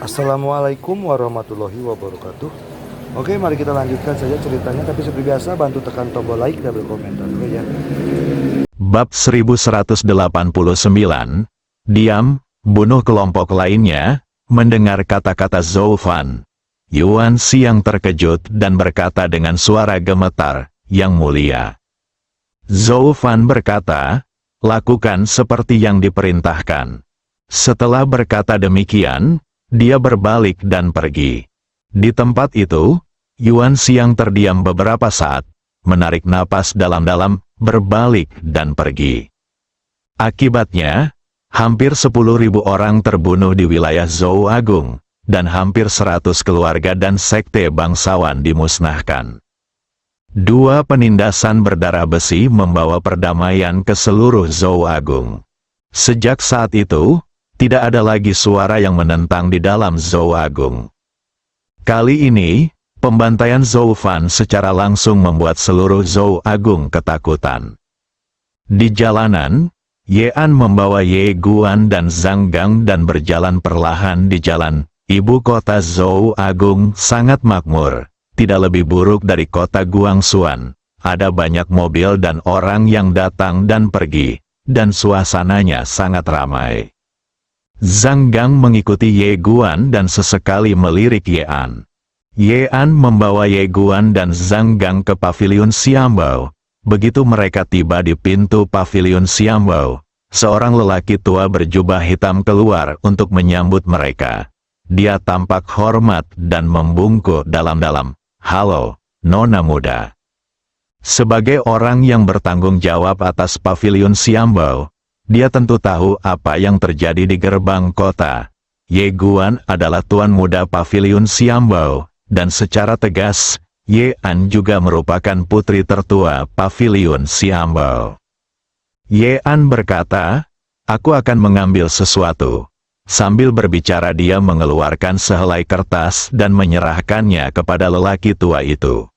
Assalamualaikum warahmatullahi wabarakatuh. Oke, mari kita lanjutkan saja ceritanya. Tapi seperti biasa, bantu tekan tombol like dan berkomentar dulu ya. Bab 1189, Diam, bunuh kelompok lainnya. Mendengar kata-kata Zhou Fan, Yuan Xiang terkejut dan berkata dengan suara gemetar, "Yang mulia." Zhou Fan berkata, "Lakukan seperti yang diperintahkan." Setelah berkata demikian, dia berbalik dan pergi. Di tempat itu, Yuan Xiang terdiam beberapa saat, menarik napas dalam-dalam, berbalik dan pergi. Akibatnya, hampir 10.000 orang terbunuh di wilayah Zhou Agung, dan hampir 100 keluarga dan sekte bangsawan dimusnahkan. Dua penindasan berdarah besi membawa perdamaian ke seluruh Zhou Agung. Sejak saat itu, tidak ada lagi suara yang menentang di dalam Zhou Agung. Kali ini, pembantaian Zhou Fan secara langsung membuat seluruh Zhou Agung ketakutan. Di jalanan, Ye An membawa Ye Guan dan Zhang Gang dan berjalan perlahan di jalan. Ibu kota Zhou Agung sangat makmur, tidak lebih buruk dari kota Guangxuan. Ada banyak mobil dan orang yang datang dan pergi, dan suasananya sangat ramai. Zhang Gang mengikuti Ye Guan dan sesekali melirik Ye An. Ye An membawa Ye Guan dan Zhang Gang ke pavilion Xiambao. Begitu mereka tiba di pintu pavilion Xiambao, seorang lelaki tua berjubah hitam keluar untuk menyambut mereka. Dia tampak hormat dan membungkuk dalam-dalam. "Halo, Nona muda." Sebagai orang yang bertanggung jawab atas pavilion Xiambao, dia tentu tahu apa yang terjadi di gerbang kota. Ye Guan adalah tuan muda pavilion Xiambao, dan secara tegas, Ye An juga merupakan putri tertua pavilion Xiambao. Ye An berkata, "Aku akan mengambil sesuatu." Sambil berbicara dia mengeluarkan sehelai kertas dan menyerahkannya kepada lelaki tua itu.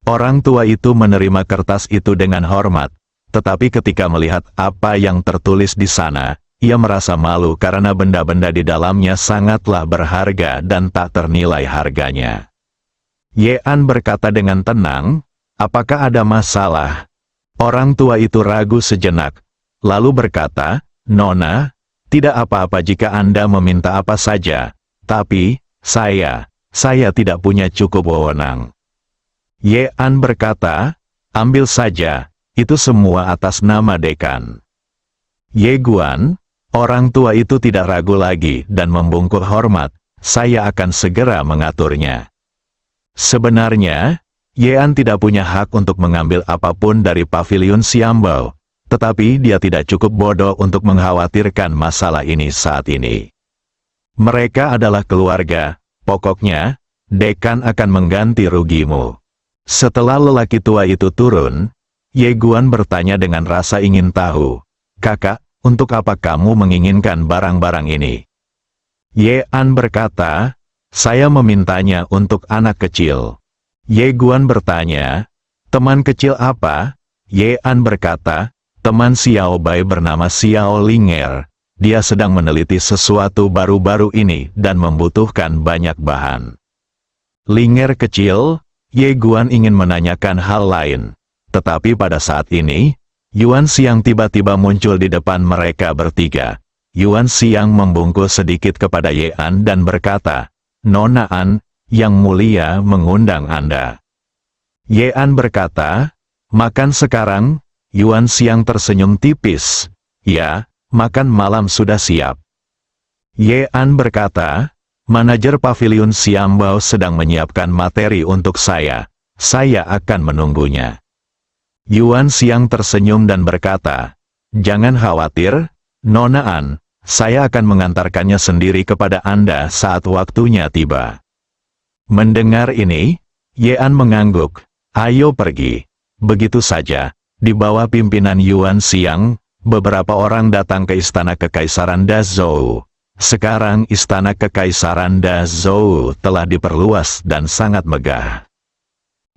Orang tua itu menerima kertas itu dengan hormat, tetapi ketika melihat apa yang tertulis di sana, ia merasa malu karena benda-benda di dalamnya sangatlah berharga dan tak ternilai harganya. Ye An berkata dengan tenang, "Apakah ada masalah?" Orang tua itu ragu sejenak, lalu berkata, "Nona, tidak apa-apa jika Anda meminta apa saja, tapi, saya tidak punya cukup wewenang." Ye An berkata, "Ambil saja, itu semua atas nama dekan." Ye Guan, orang tua itu tidak ragu lagi dan membungkuk hormat, "Saya akan segera mengaturnya." Sebenarnya, Ye An tidak punya hak untuk mengambil apapun dari pavilion Xiambao, tetapi dia tidak cukup bodoh untuk mengkhawatirkan masalah ini saat ini. Mereka adalah keluarga, pokoknya, dekan akan mengganti rugimu. Setelah lelaki tua itu turun, Ye Guan bertanya dengan rasa ingin tahu, "Kakak, untuk apa kamu menginginkan barang-barang ini?" Ye An berkata, "Saya memintanya untuk anak kecil." Ye Guan bertanya, "Teman kecil apa?" Ye An berkata, "Teman Xiao Bai bernama Xiao Linger. Dia sedang meneliti sesuatu baru-baru ini dan membutuhkan banyak bahan." Linger kecil, Ye Guan ingin menanyakan hal lain. Tetapi pada saat ini, Yuan Xiang tiba-tiba muncul di depan mereka bertiga. Yuan Xiang membungkuk sedikit kepada Ye An dan berkata, "Nona An, Yang Mulia mengundang Anda." Ye An berkata, "Makan sekarang?" Yuan Xiang tersenyum tipis. "Ya, makan malam sudah siap." Ye An berkata, "Manajer pavilion Xiambao sedang menyiapkan materi untuk saya. Saya akan menunggunya." Yuan Xiang tersenyum dan berkata, "Jangan khawatir, Nona An, saya akan mengantarkannya sendiri kepada Anda saat waktunya tiba." Mendengar ini, Ye An mengangguk, "Ayo pergi." Begitu saja, di bawah pimpinan Yuan Xiang, beberapa orang datang ke istana Kekaisaran Dazhou. Sekarang istana Kekaisaran Dazhou telah diperluas dan sangat megah.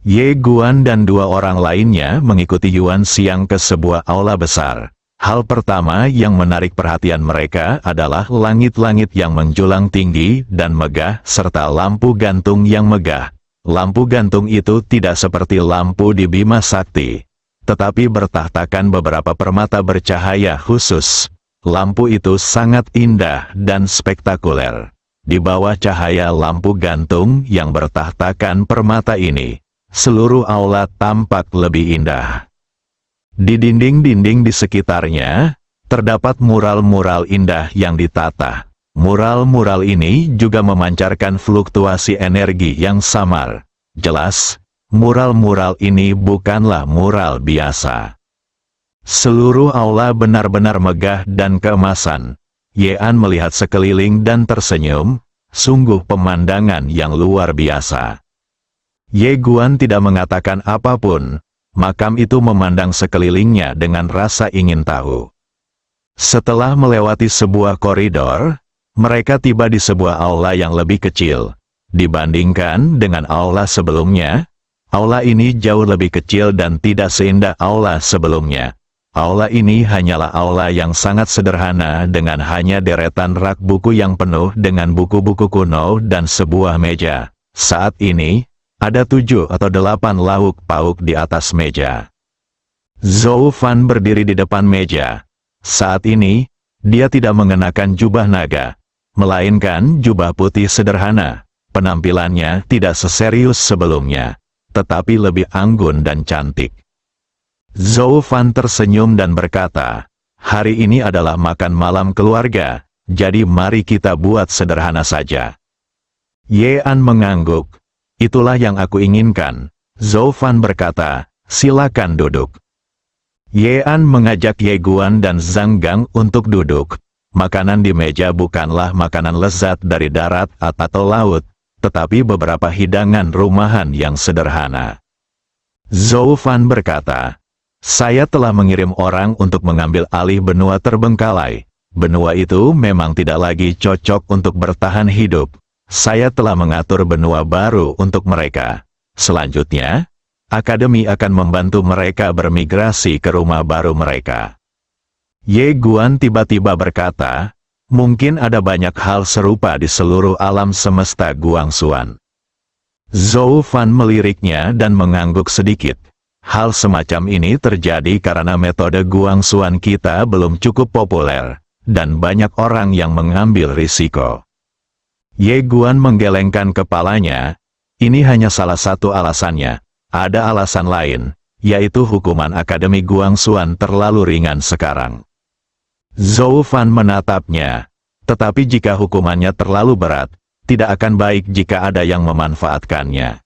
Ye Guan dan dua orang lainnya mengikuti Yuan Xiang ke sebuah aula besar. Hal pertama yang menarik perhatian mereka adalah langit-langit yang menjulang tinggi dan megah serta lampu gantung yang megah. Lampu gantung itu tidak seperti lampu di Bima Sakti, tetapi bertahtakan beberapa permata bercahaya khusus. Lampu itu sangat indah dan spektakuler. Di bawah cahaya lampu gantung yang bertahtakan permata ini, seluruh aula tampak lebih indah. Di dinding-dinding di sekitarnya, terdapat mural-mural indah yang ditata. Mural-mural ini juga memancarkan fluktuasi energi yang samar. Jelas, mural-mural ini bukanlah mural biasa. Seluruh aula benar-benar megah dan keemasan. Yean melihat sekeliling dan tersenyum, sungguh pemandangan yang luar biasa. Ye Guan tidak mengatakan apapun. Makam itu memandang sekelilingnya dengan rasa ingin tahu. Setelah melewati sebuah koridor, mereka tiba di sebuah aula yang lebih kecil. Dibandingkan dengan aula sebelumnya, aula ini jauh lebih kecil dan tidak seindah aula sebelumnya. Aula ini hanyalah aula yang sangat sederhana dengan hanya deretan rak buku yang penuh dengan buku-buku kuno dan sebuah meja. Saat ini, ada 7 atau 8 lauk pauk di atas meja. Zhou Fan berdiri di depan meja. Saat ini, dia tidak mengenakan jubah naga, melainkan jubah putih sederhana. Penampilannya tidak seserius sebelumnya, tetapi lebih anggun dan cantik. Zhou Fan tersenyum dan berkata, "Hari ini adalah makan malam keluarga, jadi mari kita buat sederhana saja." Yean mengangguk. "Itulah yang aku inginkan." Zhou Fan berkata, "Silakan duduk." Yean mengajak Ye Guan dan Zhang Gang untuk duduk. Makanan di meja bukanlah makanan lezat dari darat atau laut, tetapi beberapa hidangan rumahan yang sederhana. Zhou Fan berkata, "Saya telah mengirim orang untuk mengambil alih benua terbengkalai. Benua itu memang tidak lagi cocok untuk bertahan hidup. Saya telah mengatur benua baru untuk mereka. Selanjutnya, Akademi akan membantu mereka bermigrasi ke rumah baru mereka." Ye Guan tiba-tiba berkata, "Mungkin ada banyak hal serupa di seluruh alam semesta Guangxuan." Zhou Fan meliriknya dan mengangguk sedikit. Hal semacam ini terjadi karena metode Guangxuan kita belum cukup populer, dan banyak orang yang mengambil risiko. Ye Guan menggelengkan kepalanya. Ini hanya salah satu alasannya. Ada alasan lain, yaitu hukuman Akademi Guangxuan terlalu ringan sekarang. Zhou Fan menatapnya. Tetapi jika hukumannya terlalu berat, tidak akan baik jika ada yang memanfaatkannya.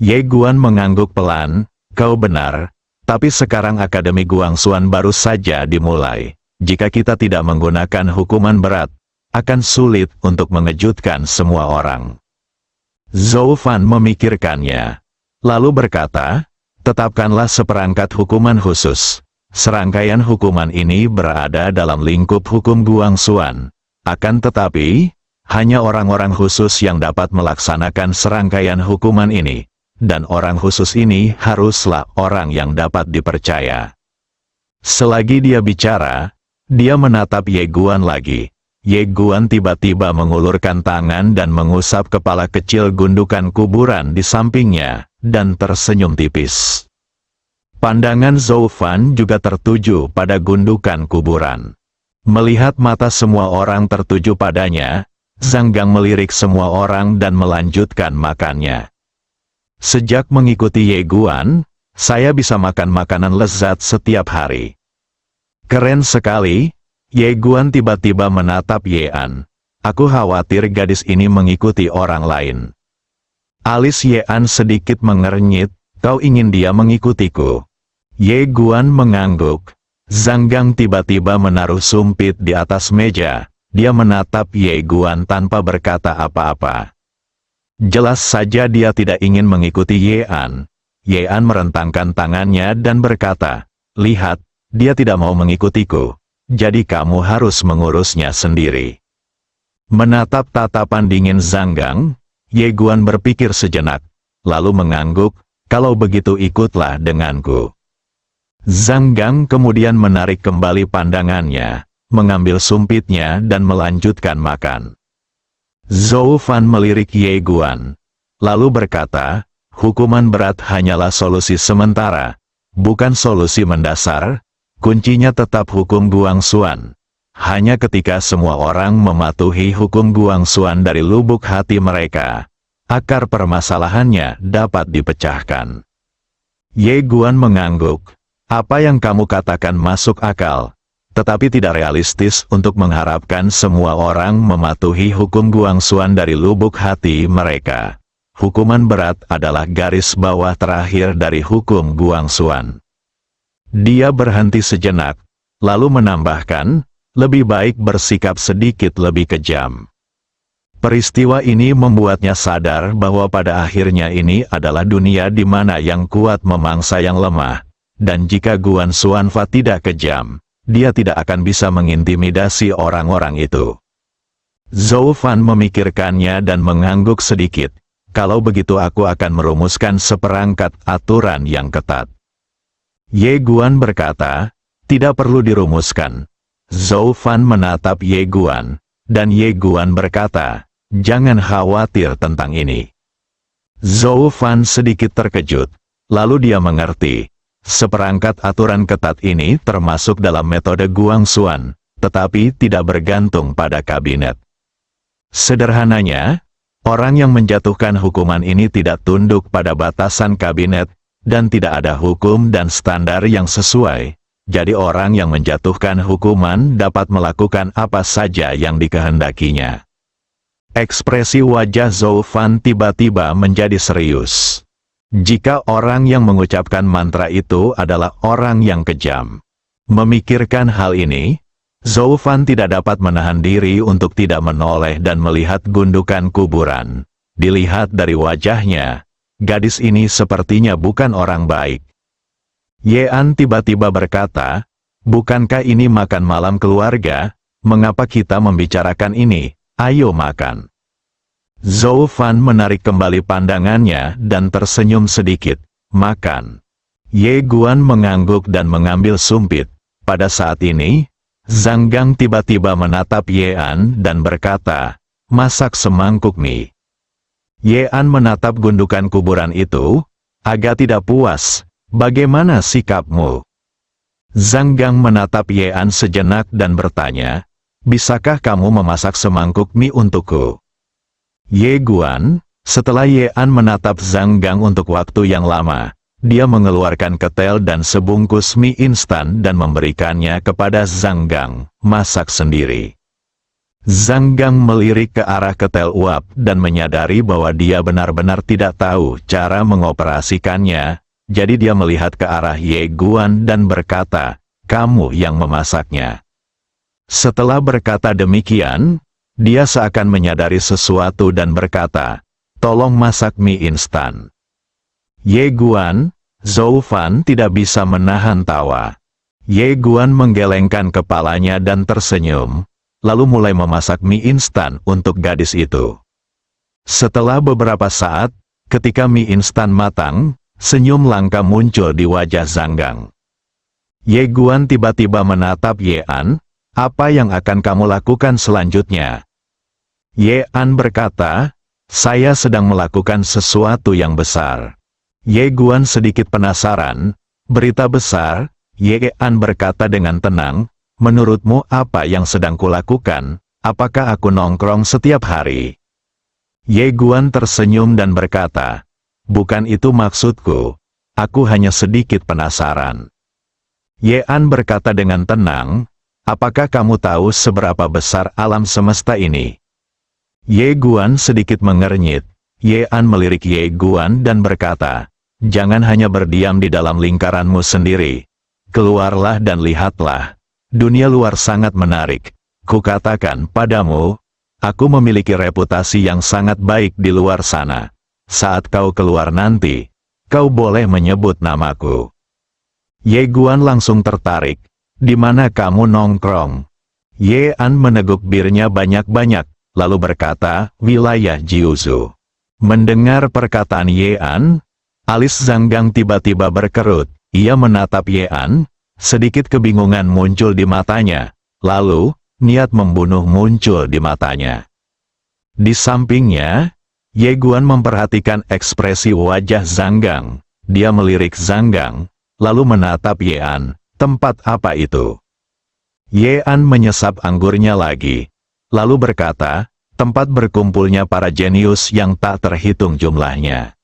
Ye Guan mengangguk pelan. "Kau benar, tapi sekarang Akademi Guangxuan baru saja dimulai. Jika kita tidak menggunakan hukuman berat, akan sulit untuk mengejutkan semua orang." Zhou Fan memikirkannya, lalu berkata, "Tetapkanlah seperangkat hukuman khusus. Serangkaian hukuman ini berada dalam lingkup hukum Guangxuan. Akan tetapi, hanya orang-orang khusus yang dapat melaksanakan serangkaian hukuman ini, dan orang khusus ini haruslah orang yang dapat dipercaya." Selagi dia bicara, dia menatap Ye Guan lagi. Ye Guan tiba-tiba mengulurkan tangan dan mengusap kepala kecil gundukan kuburan di sampingnya, dan tersenyum tipis. Pandangan Zhou Fan juga tertuju pada gundukan kuburan. Melihat mata semua orang tertuju padanya, Zhang Gang melirik semua orang dan melanjutkan makannya. "Sejak mengikuti Ye Guan, saya bisa makan makanan lezat setiap hari." "Keren sekali." Ye Guan tiba-tiba menatap Yean. "Aku khawatir gadis ini mengikuti orang lain." Alis Yean sedikit mengernyit. "Kau ingin dia mengikutiku?" Ye Guan mengangguk. Zhang Gang tiba-tiba menaruh sumpit di atas meja. Dia menatap Ye Guan tanpa berkata apa-apa. Jelas saja dia tidak ingin mengikuti Yean. Yean merentangkan tangannya dan berkata, "Lihat, dia tidak mau mengikutiku. Jadi kamu harus mengurusnya sendiri." Menatap tatapan dingin Zhang Gang, Ye Guan berpikir sejenak, lalu mengangguk, "Kalau begitu ikutlah denganku." Zhang Gang kemudian menarik kembali pandangannya, mengambil sumpitnya dan melanjutkan makan. Zhou Fan melirik Ye Guan, lalu berkata, hukuman berat hanyalah solusi sementara, bukan solusi mendasar, kuncinya tetap hukum Guangxuan. Hanya ketika semua orang mematuhi hukum Guangxuan dari lubuk hati mereka, akar permasalahannya dapat dipecahkan. Ye Guan mengangguk. Apa yang kamu katakan masuk akal, tetapi tidak realistis untuk mengharapkan semua orang mematuhi hukum Guangxuan dari lubuk hati mereka. Hukuman berat adalah garis bawah terakhir dari hukum Guangxuan. Dia berhenti sejenak, lalu menambahkan, lebih baik bersikap sedikit lebih kejam. Peristiwa ini membuatnya sadar bahwa pada akhirnya ini adalah dunia di mana yang kuat memangsa yang lemah. Dan jika Guan Xuanfa tidak kejam, dia tidak akan bisa mengintimidasi orang-orang itu. Zhou Fan memikirkannya dan mengangguk sedikit. Kalau begitu aku akan merumuskan seperangkat aturan yang ketat. Ye Guan berkata, tidak perlu dirumuskan. Zhou Fan menatap Ye Guan, dan Ye Guan berkata, jangan khawatir tentang ini. Zhou Fan sedikit terkejut, lalu dia mengerti. Seperangkat aturan ketat ini termasuk dalam metode Guangxuan, tetapi tidak bergantung pada kabinet. Sederhananya, orang yang menjatuhkan hukuman ini tidak tunduk pada batasan kabinet, dan tidak ada hukum dan standar yang sesuai. Jadi orang yang menjatuhkan hukuman dapat melakukan apa saja yang dikehendakinya. Ekspresi wajah Zhou Fan tiba-tiba menjadi serius. Jika orang yang mengucapkan mantra itu adalah orang yang kejam. Memikirkan hal ini, Zhou Fan tidak dapat menahan diri untuk tidak menoleh dan melihat gundukan kuburan. Dilihat dari wajahnya, gadis ini sepertinya bukan orang baik. Ye An tiba-tiba berkata, bukankah ini makan malam keluarga? Mengapa kita membicarakan ini? Ayo makan. Zhou Fan menarik kembali pandangannya dan tersenyum sedikit. Makan. Ye Guan mengangguk dan mengambil sumpit. Pada saat ini, Zhang Gang tiba-tiba menatap Ye An dan berkata, masak semangkuk mie. Ye An menatap gundukan kuburan itu, agak tidak puas. Bagaimana sikapmu? Zhang Gang menatap Ye An sejenak dan bertanya, bisakah kamu memasak semangkuk mie untukku? Ye Guan, setelah Ye An menatap Zhang Gang untuk waktu yang lama, dia mengeluarkan ketel dan sebungkus mie instan dan memberikannya kepada Zhang Gang, masak sendiri. Zhang Gang melirik ke arah ketel uap dan menyadari bahwa dia benar-benar tidak tahu cara mengoperasikannya, jadi dia melihat ke arah Ye Guan dan berkata, kamu yang memasaknya. Setelah berkata demikian, dia seakan menyadari sesuatu dan berkata, tolong masak mie instan. Ye Guan, Zhou Fan tidak bisa menahan tawa. Ye Guan menggelengkan kepalanya dan tersenyum, lalu mulai memasak mie instan untuk gadis itu. Setelah beberapa saat, ketika mie instan matang, senyum langka muncul di wajah Zhang Gang. Ye Guan tiba-tiba menatap Ye An, apa yang akan kamu lakukan selanjutnya? Ye An berkata, saya sedang melakukan sesuatu yang besar. Ye Guan sedikit penasaran, berita besar? Ye An berkata dengan tenang, menurutmu apa yang sedang kulakukan? Apakah aku nongkrong setiap hari? Ye Guan tersenyum dan berkata, bukan itu maksudku, aku hanya sedikit penasaran. Ye An berkata dengan tenang, apakah kamu tahu seberapa besar alam semesta ini? Ye Guan sedikit mengernyit. Ye An melirik Ye Guan dan berkata, jangan hanya berdiam di dalam lingkaranmu sendiri. Keluarlah dan lihatlah. Dunia luar sangat menarik. Kukatakan padamu, aku memiliki reputasi yang sangat baik di luar sana. Saat kau keluar nanti, kau boleh menyebut namaku. Ye Guan langsung tertarik. Di mana kamu nongkrong? Ye An meneguk birnya banyak-banyak, lalu berkata, wilayah Jiuzhou. Mendengar perkataan Ye An, alis Zhang Gang tiba-tiba berkerut. Ia menatap Yean, sedikit kebingungan muncul di matanya, lalu, niat membunuh muncul di matanya. Di sampingnya, Ye Guan memperhatikan ekspresi wajah Zhang Gang. Dia melirik Zhang Gang, lalu menatap Yean, tempat apa itu? Yean menyesap anggurnya lagi, lalu berkata, tempat berkumpulnya para jenius yang tak terhitung jumlahnya.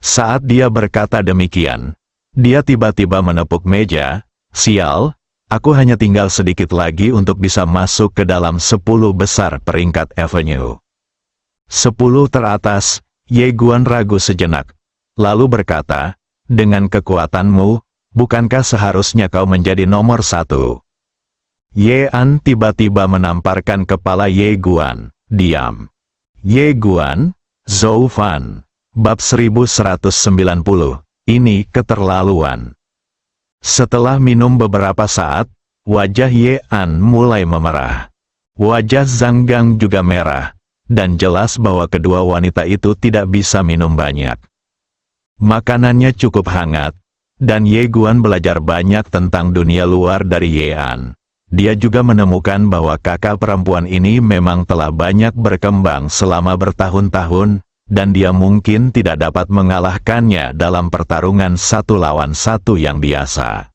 Saat dia berkata demikian, dia tiba-tiba menepuk meja, sial, aku hanya tinggal sedikit lagi untuk bisa masuk ke dalam 10 besar peringkat Avenue. 10 teratas, Ye Guan ragu sejenak, lalu berkata, dengan kekuatanmu, bukankah seharusnya kau menjadi nomor 1? Yean tiba-tiba menamparkan kepala Ye Guan, diam. Ye Guan, Zhou Fan, bab 1190, ini keterlaluan. Setelah minum beberapa saat, wajah Yean mulai memerah. Wajah Zhang Gang juga merah, dan jelas bahwa kedua wanita itu tidak bisa minum banyak. Makanannya cukup hangat, dan Ye Guan belajar banyak tentang dunia luar dari Yean. Dia juga menemukan bahwa kakak perempuan ini memang telah banyak berkembang selama bertahun-tahun, dan dia mungkin tidak dapat mengalahkannya dalam pertarungan 1 lawan 1 yang biasa.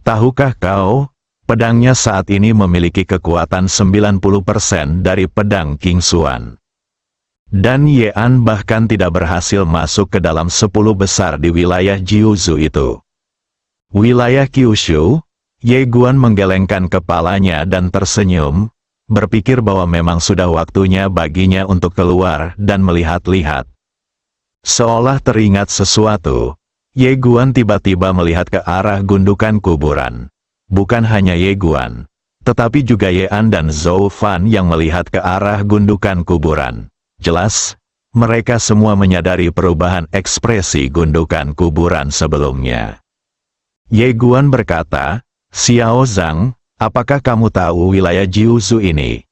Tahukah kau, pedangnya saat ini memiliki kekuatan 90% dari pedang King Xuan. Dan Yean bahkan tidak berhasil masuk ke dalam 10 besar di wilayah Jiuzhou itu. Wilayah Kyushu, Ye Guan menggelengkan kepalanya dan tersenyum, berpikir bahwa memang sudah waktunya baginya untuk keluar dan melihat-lihat. Seolah teringat sesuatu, Ye Guan tiba-tiba melihat ke arah gundukan kuburan. Bukan hanya Ye Guan, tetapi juga Yean dan Zhou Fan yang melihat ke arah gundukan kuburan. Jelas, mereka semua menyadari perubahan ekspresi gundukan kuburan sebelumnya. Ye Guan berkata, Xiao Zhang, apakah kamu tahu wilayah Jiuzhou ini?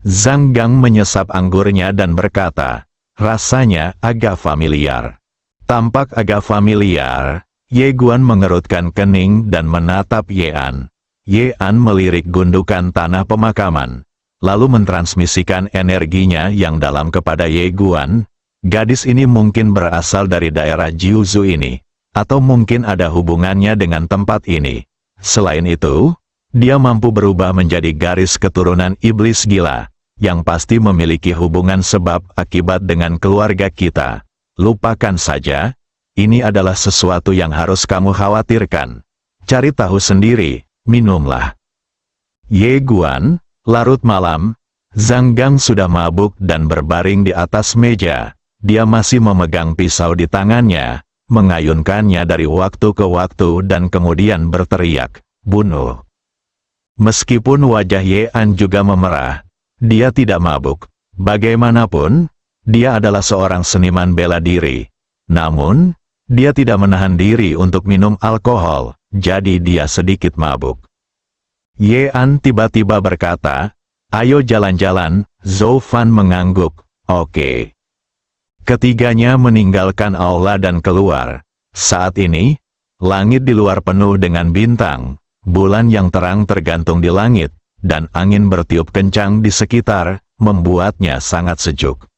Zhang Gang menyesap anggurnya dan berkata, rasanya agak familiar. Tampak agak familiar, Ye Guan mengerutkan kening dan menatap Yean. Yean melirik gundukan tanah pemakaman, lalu mentransmisikan energinya yang dalam kepada Ye Guan. Gadis ini mungkin berasal dari daerah Jiuzhou ini, atau mungkin ada hubungannya dengan tempat ini. Selain itu, dia mampu berubah menjadi garis keturunan iblis gila, yang pasti memiliki hubungan sebab akibat dengan keluarga kita. Lupakan saja, ini adalah sesuatu yang harus kamu khawatirkan. Cari tahu sendiri, minumlah. Ye Guan, larut malam, Zhang Gang sudah mabuk dan berbaring di atas meja. Dia masih memegang pisau di tangannya, mengayunkannya dari waktu ke waktu dan kemudian berteriak, bunuh. Meskipun wajah Yean juga memerah, dia tidak mabuk. Bagaimanapun, dia adalah seorang seniman bela diri. Namun, dia tidak menahan diri untuk minum alkohol, jadi dia sedikit mabuk. Yean tiba-tiba berkata, ayo jalan-jalan. Zhou Fan mengangguk, oke. Ketiganya meninggalkan aula dan keluar. Saat ini, langit di luar penuh dengan bintang, bulan yang terang tergantung di langit, dan angin bertiup kencang di sekitar, membuatnya sangat sejuk.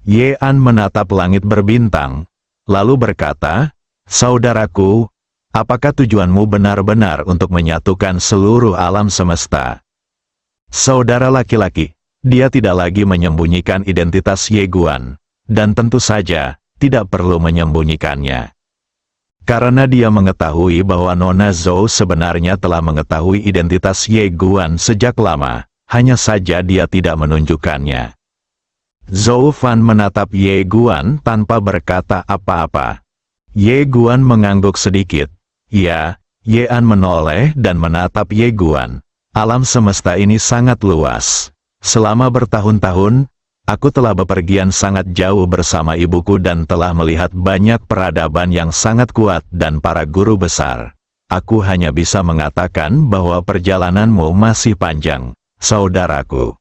Yean menatap langit berbintang, lalu berkata, saudaraku, apakah tujuanmu benar-benar untuk menyatukan seluruh alam semesta? Saudara laki-laki, dia tidak lagi menyembunyikan identitas Ye Guan, dan tentu saja, tidak perlu menyembunyikannya. Karena dia mengetahui bahwa Nona Zhou sebenarnya telah mengetahui identitas Ye Guan sejak lama, hanya saja dia tidak menunjukkannya. Zhou Fan menatap Ye Guan tanpa berkata apa-apa. Ye Guan mengangguk sedikit. Ya, Yean menoleh dan menatap Ye Guan. Alam semesta ini sangat luas. Selama bertahun-tahun, aku telah bepergian sangat jauh bersama ibuku dan telah melihat banyak peradaban yang sangat kuat dan para guru besar. Aku hanya bisa mengatakan bahwa perjalananmu masih panjang, saudaraku.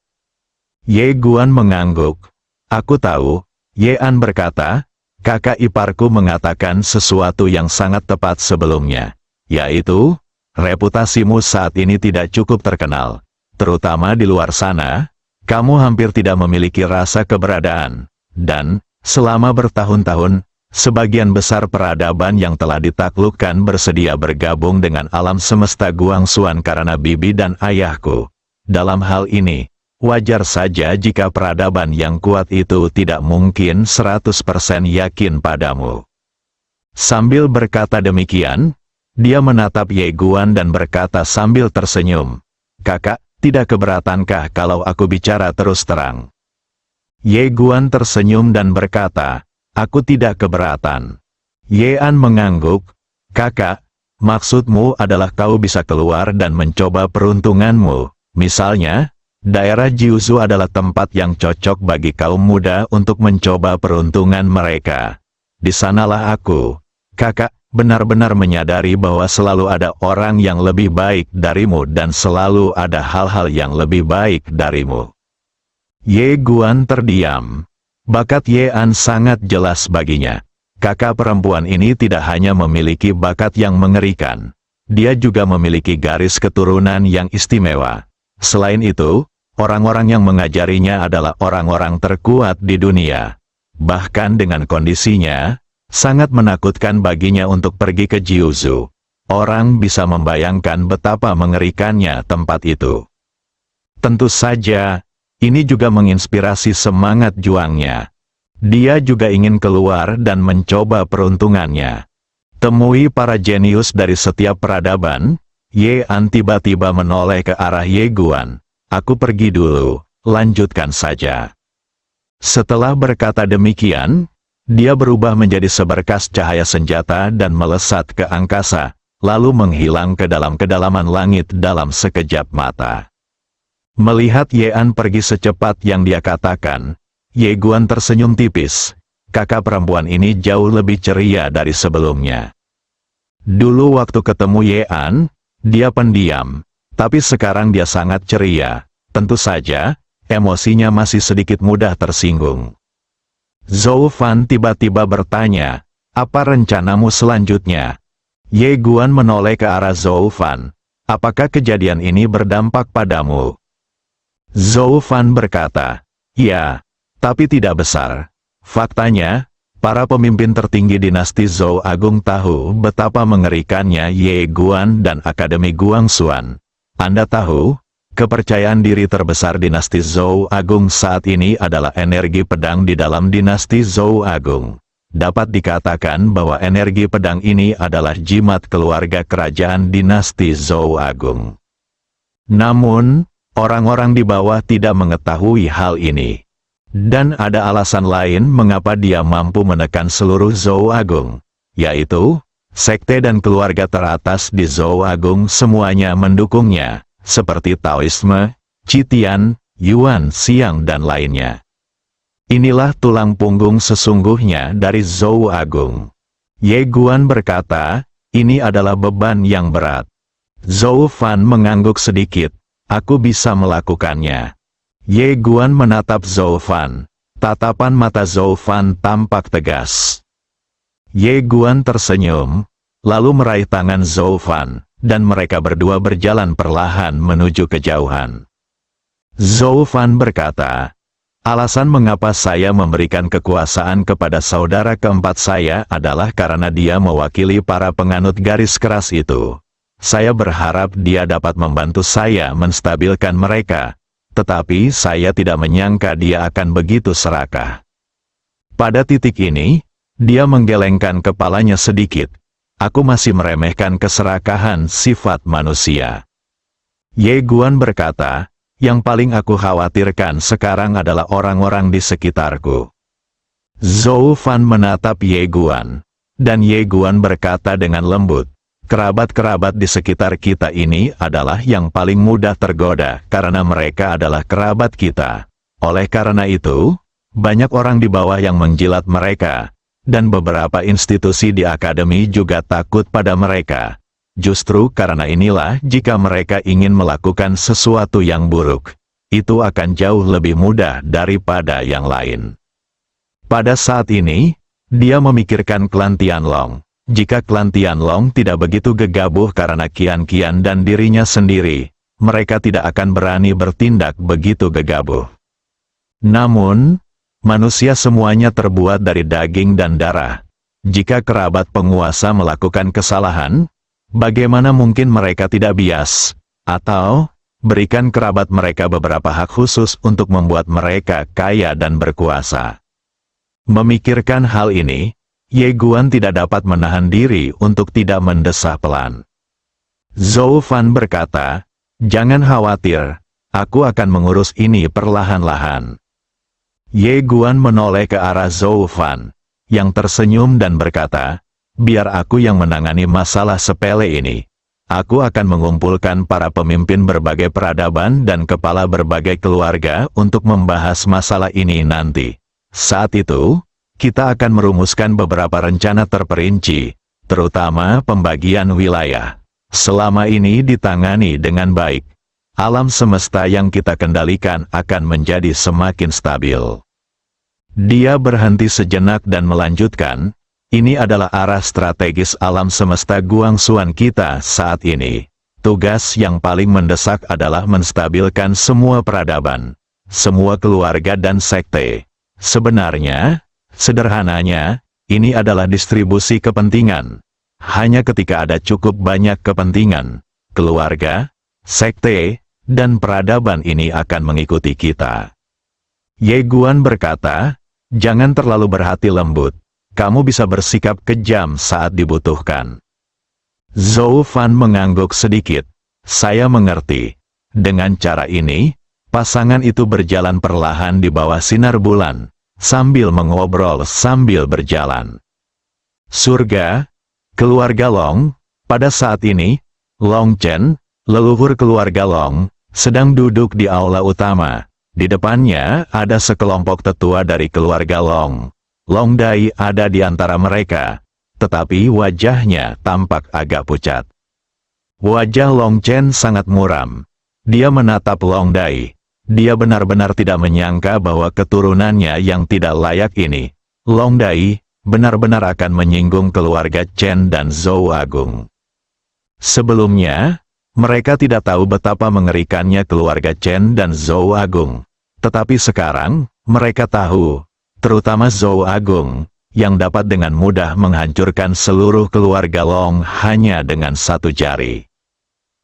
Ye Guan mengangguk. Aku tahu, Yean berkata, kakak iparku mengatakan sesuatu yang sangat tepat sebelumnya, yaitu, reputasimu saat ini tidak cukup terkenal, terutama di luar sana, kamu hampir tidak memiliki rasa keberadaan, dan, selama bertahun-tahun, sebagian besar peradaban yang telah ditaklukkan bersedia bergabung dengan alam semesta Guangxuan karena bibi dan ayahku. Dalam hal ini, wajar saja jika peradaban yang kuat itu tidak mungkin 100% yakin padamu. Sambil berkata demikian, dia menatap Ye Guan dan berkata sambil tersenyum, "Kakak, tidak keberatankah kalau aku bicara terus terang?" Ye Guan tersenyum dan berkata, "Aku tidak keberatan." Ye An mengangguk, "Kakak, maksudmu adalah kau bisa keluar dan mencoba peruntunganmu. Misalnya, daerah Jiuzhou adalah tempat yang cocok bagi kaum muda untuk mencoba peruntungan mereka. Di sanalah aku, kakak, benar-benar menyadari bahwa selalu ada orang yang lebih baik darimu dan selalu ada hal-hal yang lebih baik darimu." Ye Guan terdiam. Bakat Ye An sangat jelas baginya. Kakak perempuan ini tidak hanya memiliki bakat yang mengerikan, dia juga memiliki garis keturunan yang istimewa. Selain itu, orang-orang yang mengajarinya adalah orang-orang terkuat di dunia. Bahkan dengan kondisinya, sangat menakutkan baginya untuk pergi ke Jiuzhou. Orang bisa membayangkan betapa mengerikannya tempat itu. Tentu saja, ini juga menginspirasi semangat juangnya. Dia juga ingin keluar dan mencoba peruntungannya. Temui para jenius dari setiap peradaban. Ye An tiba-tiba menoleh ke arah Ye Guan. "Aku pergi dulu, lanjutkan saja." Setelah berkata demikian, dia berubah menjadi seberkas cahaya senjata dan melesat ke angkasa, lalu menghilang ke dalam kedalaman langit dalam sekejap mata. Melihat Ye An pergi secepat yang dia katakan, Ye Guan tersenyum tipis. Kakak perempuan ini jauh lebih ceria dari sebelumnya. Dulu waktu ketemu Ye An, dia pendiam, tapi sekarang dia sangat ceria. Tentu saja, emosinya masih sedikit mudah tersinggung. Zhou Fan tiba-tiba bertanya, "Apa rencanamu selanjutnya?" Ye Guan menoleh ke arah Zhou Fan. "Apakah kejadian ini berdampak padamu?" Zhou Fan berkata, "Ya, tapi tidak besar. Faktanya, para pemimpin tertinggi dinasti Zhou Agung tahu betapa mengerikannya Ye Guan dan Akademi Guangxuan. Anda tahu, kepercayaan diri terbesar dinasti Zhou Agung saat ini adalah energi pedang di dalam dinasti Zhou Agung. Dapat dikatakan bahwa energi pedang ini adalah jimat keluarga kerajaan dinasti Zhou Agung. Namun, orang-orang di bawah tidak mengetahui hal ini. Dan ada alasan lain mengapa dia mampu menekan seluruh Zhou Agung, yaitu, sekte dan keluarga teratas di Zhou Agung semuanya mendukungnya, seperti Taoisme, Qitian, Yuan Xiang dan lainnya. Inilah tulang punggung sesungguhnya dari Zhou Agung." Ye Guan berkata, "Ini adalah beban yang berat." Zhou Fan mengangguk sedikit. "Aku bisa melakukannya." Ye Guan menatap Zhou Fan. Tatapan mata Zhou Fan tampak tegas. Ye Guan tersenyum, lalu meraih tangan Zhou Fan, dan mereka berdua berjalan perlahan menuju kejauhan. Zhou Fan berkata, "Alasan mengapa saya memberikan kekuasaan kepada saudara keempat saya adalah karena dia mewakili para penganut garis keras itu. Saya berharap dia dapat membantu saya menstabilkan mereka, tetapi saya tidak menyangka dia akan begitu serakah." Pada titik ini, dia menggelengkan kepalanya sedikit. "Aku masih meremehkan keserakahan sifat manusia." Ye Guan berkata, "Yang paling aku khawatirkan sekarang adalah orang-orang di sekitarku." Zhou Fan menatap Ye Guan, dan Ye Guan berkata dengan lembut, "Kerabat-kerabat di sekitar kita ini adalah yang paling mudah tergoda karena mereka adalah kerabat kita. Oleh karena itu, banyak orang di bawah yang menjilat mereka, dan beberapa institusi di akademi juga takut pada mereka. Justru karena inilah jika mereka ingin melakukan sesuatu yang buruk, itu akan jauh lebih mudah daripada yang lain." Pada saat ini, Dia memikirkan klan Tianlong. Jika klan Tianlong tidak begitu gegabah karena Qian dan dirinya sendiri, mereka tidak akan berani bertindak begitu gegabah. Namun, manusia semuanya terbuat dari daging dan darah. Jika kerabat penguasa melakukan kesalahan, bagaimana mungkin mereka tidak bias? Atau, berikan kerabat mereka beberapa hak khusus untuk membuat mereka kaya dan berkuasa. Memikirkan hal ini, Ye Guan tidak dapat menahan diri untuk tidak mendesah pelan. Zhou Fan berkata, "Jangan khawatir, aku akan mengurus ini perlahan-lahan." Ye Guan menoleh ke arah Zhou Fan, yang tersenyum dan berkata, "Biar aku yang menangani masalah sepele ini. Aku akan mengumpulkan para pemimpin berbagai peradaban dan kepala berbagai keluarga untuk membahas masalah ini nanti. Saat itu, kita akan merumuskan beberapa rencana terperinci, terutama pembagian wilayah. Selama ini ditangani dengan baik, alam semesta yang kita kendalikan akan menjadi semakin stabil." Dia berhenti sejenak dan melanjutkan, "Ini adalah arah strategis alam semesta Guangxuan kita saat ini. Tugas yang paling mendesak adalah menstabilkan semua peradaban, semua keluarga dan sekte. Sebenarnya, sederhananya, ini adalah distribusi kepentingan. Hanya ketika ada cukup banyak kepentingan, keluarga, sekte, dan peradaban ini akan mengikuti kita." Ye Guan berkata, "Jangan terlalu berhati lembut. Kamu bisa bersikap kejam saat dibutuhkan." Zhou Fan mengangguk sedikit. "Saya mengerti. Dengan cara ini, pasangan itu berjalan perlahan di bawah sinar bulan, sambil mengobrol sambil berjalan." Surga, keluarga Long. Pada saat ini, Long Chen, leluhur keluarga Long, sedang duduk di aula utama. Di depannya ada sekelompok tetua dari keluarga Long. Long Dai ada di antara mereka, tetapi wajahnya tampak agak pucat. Wajah Long Chen sangat muram. Dia menatap Long Dai. Dia benar-benar tidak menyangka bahwa keturunannya yang tidak layak ini, Long Dai, benar-benar akan menyinggung keluarga Chen dan Zhou Agung. Sebelumnya, mereka tidak tahu betapa mengerikannya keluarga Chen dan Zhou Agung. Tetapi sekarang, mereka tahu, terutama Zhou Agung, yang dapat dengan mudah menghancurkan seluruh keluarga Long hanya dengan satu jari.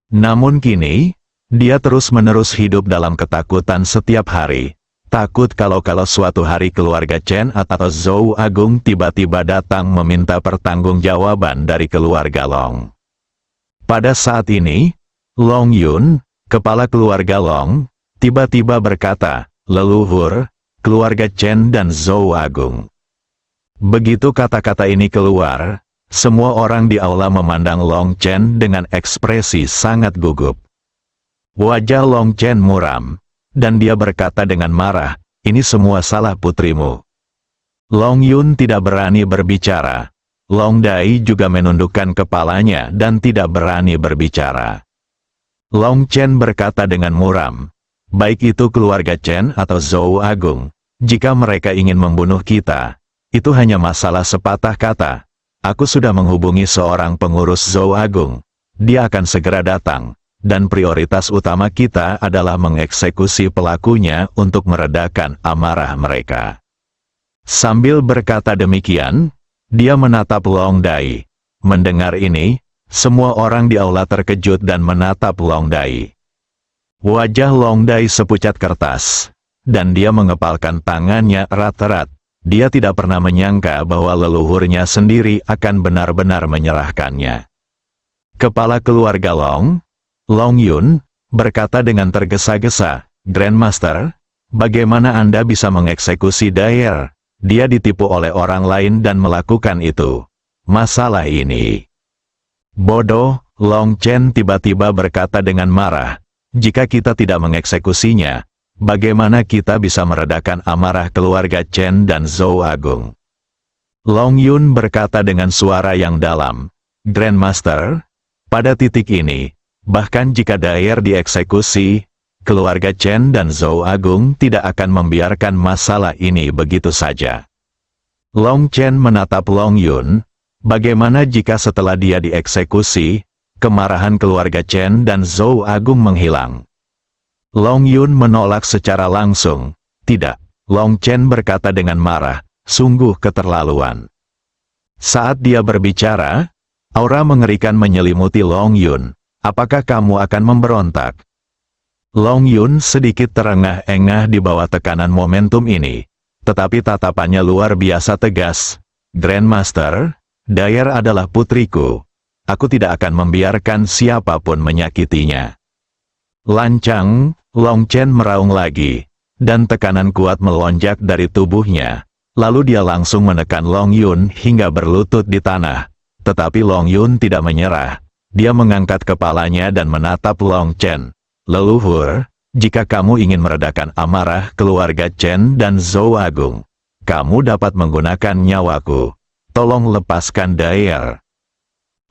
Namun kini, dia terus-menerus hidup dalam ketakutan setiap hari. Takut kalau suatu hari keluarga Chen atau Zhou Agung tiba-tiba datang meminta pertanggungjawaban dari keluarga Long. Pada saat ini, Long Yun, kepala keluarga Long, tiba-tiba berkata, "Leluhur, keluarga Chen dan Zhou Agung." Begitu kata-kata ini keluar, semua orang di aula memandang Long Chen dengan ekspresi sangat gugup. Wajah Long Chen muram, dan dia berkata dengan marah, "Ini semua salah putrimu." Long Yun tidak berani berbicara. Long Dai juga menundukkan kepalanya dan tidak berani berbicara. Long Chen berkata dengan muram, "Baik itu keluarga Chen atau Zhou Agung, jika mereka ingin membunuh kita, itu hanya masalah sepatah kata. Aku sudah menghubungi seorang pengurus Zhou Agung. Dia akan segera datang, dan prioritas utama kita adalah mengeksekusi pelakunya untuk meredakan amarah mereka." Sambil berkata demikian, dia menatap Long Dai. Mendengar ini, semua orang di aula terkejut dan menatap Long Dai. Wajah Long Dai sepucat kertas, dan dia mengepalkan tangannya erat-erat. Dia tidak pernah menyangka bahwa leluhurnya sendiri akan benar-benar menyerahkannya. Kepala keluarga Long, Long Yun, berkata dengan tergesa-gesa, "Grandmaster, bagaimana Anda bisa mengeksekusi Daier? Dia ditipu oleh orang lain dan melakukan itu. Masalah ini." "Bodoh," Long Chen tiba-tiba berkata dengan marah. "Jika kita tidak mengeksekusinya, bagaimana kita bisa meredakan amarah keluarga Chen dan Zhou Agung?" Long Yun berkata dengan suara yang dalam, "Grandmaster, pada titik ini, bahkan jika Daier dieksekusi, keluarga Chen dan Zhou Agung tidak akan membiarkan masalah ini begitu saja. Long Chen menatap Long Yun. Bagaimana jika setelah dia dieksekusi, kemarahan keluarga Chen dan Zhou Agung menghilang? Long Yun menolak secara langsung. Tidak, Long Chen berkata dengan marah, sungguh keterlaluan. Saat dia berbicara, aura mengerikan menyelimuti Long Yun. Apakah kamu akan memberontak? Long Yun sedikit terengah-engah di bawah tekanan momentum ini. Tetapi tatapannya luar biasa tegas. Grandmaster, Dyer adalah putriku. Aku tidak akan membiarkan siapapun menyakitinya. Lancang, Long Chen meraung lagi, dan tekanan kuat melonjak dari tubuhnya. Lalu dia langsung menekan Long Yun hingga berlutut di tanah. Tetapi Long Yun tidak menyerah. Dia mengangkat kepalanya dan menatap Long Chen. Leluhur, jika kamu ingin meredakan amarah keluarga Chen dan Zhou Agung, kamu dapat menggunakan nyawaku. Tolong lepaskan Dyer.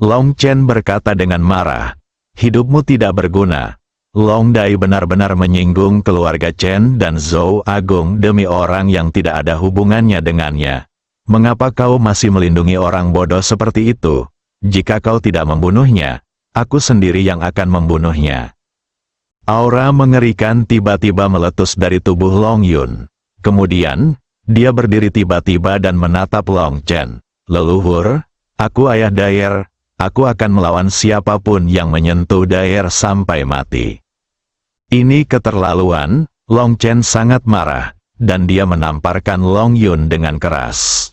Long Chen berkata dengan marah, hidupmu tidak berguna. Long Dai benar-benar menyinggung keluarga Chen dan Zhou Agung demi orang yang tidak ada hubungannya dengannya. Mengapa kau masih melindungi orang bodoh seperti itu? Jika kau tidak membunuhnya, aku sendiri yang akan membunuhnya. Aura mengerikan tiba-tiba meletus dari tubuh Long Yun. Kemudian, dia berdiri tiba-tiba dan menatap Long Chen. Leluhur, aku ayah Dyer, aku akan melawan siapapun yang menyentuh Dyer sampai mati. Ini keterlaluan. Long Chen sangat marah, dan dia menamparkan Long Yun dengan keras.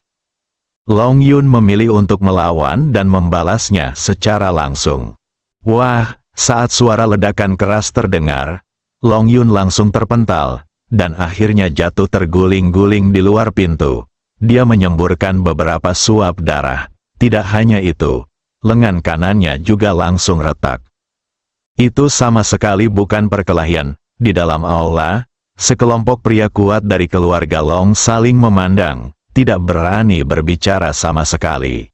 Long Yun memilih untuk melawan dan membalasnya secara langsung. Wah! Saat suara ledakan keras terdengar, Long Yun langsung terpental, dan akhirnya jatuh terguling-guling di luar pintu. Dia menyemburkan beberapa suap darah. Tidak hanya itu, lengan kanannya juga langsung retak. Itu sama sekali bukan perkelahian. Di dalam aula, sekelompok pria kuat dari keluarga Long saling memandang, tidak berani berbicara sama sekali.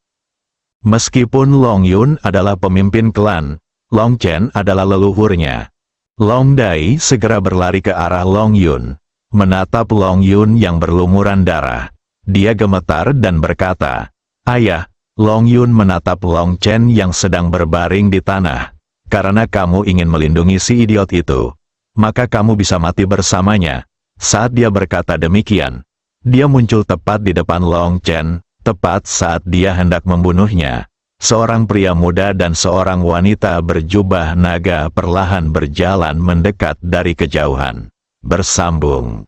Meskipun Long Yun adalah pemimpin klan, Long Chen adalah leluhurnya. Long Dai segera berlari ke arah Long Yun, menatap Long Yun yang berlumuran darah. Dia gemetar dan berkata, "Ayah." Long Yun menatap Long Chen yang sedang berbaring di tanah. "Karena kamu ingin melindungi si idiot itu, maka kamu bisa mati bersamanya." Saat dia berkata demikian, dia muncul tepat di depan Long Chen, tepat saat dia hendak membunuhnya. Seorang pria muda dan seorang wanita berjubah naga perlahan berjalan mendekat dari kejauhan. Bersambung.